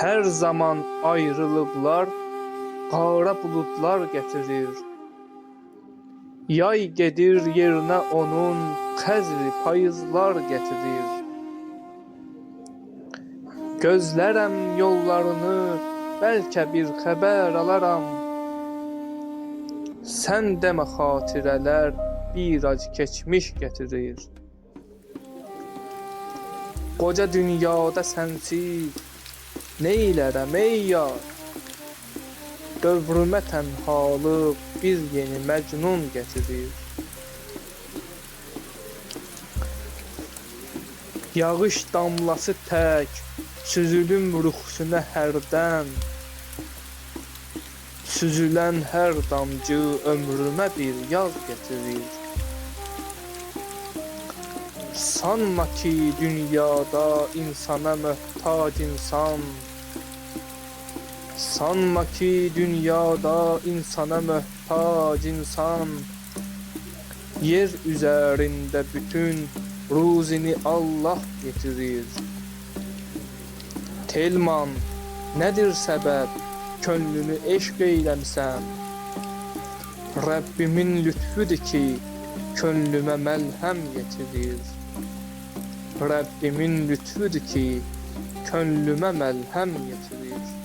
Her zaman ayrılıblar, qara buludlar getirir. Yay gedir yerine onun, xəzri payızlar getirir. Gözlərəm yollarını, bəlkə bir xəbər alaram. Sən demə xatirələr bir ac keçmiş getirir. Qoca dünyada sənsiz neylərəm ey yar? Dövrümə tənhalıq bir yeni məcnun getirir. Yağış damlası tək süzülüm ruhsuna hərdən. Süzülən hər damcı ömrümə bir yaz getirir. Sanma ki dünyada insana möhtac insan. Sanma ki dünyada insana möhtac insan. Yer üzerinde bütün ruzini Allah getirir. Telman, nedir sebep? Könlünü eşq eyləmsən. Rəbbimin lütfüdür ki, könlümə məlhəm getirir. Rəbbimin lütfüdür ki, könlümə məlhəm getirir.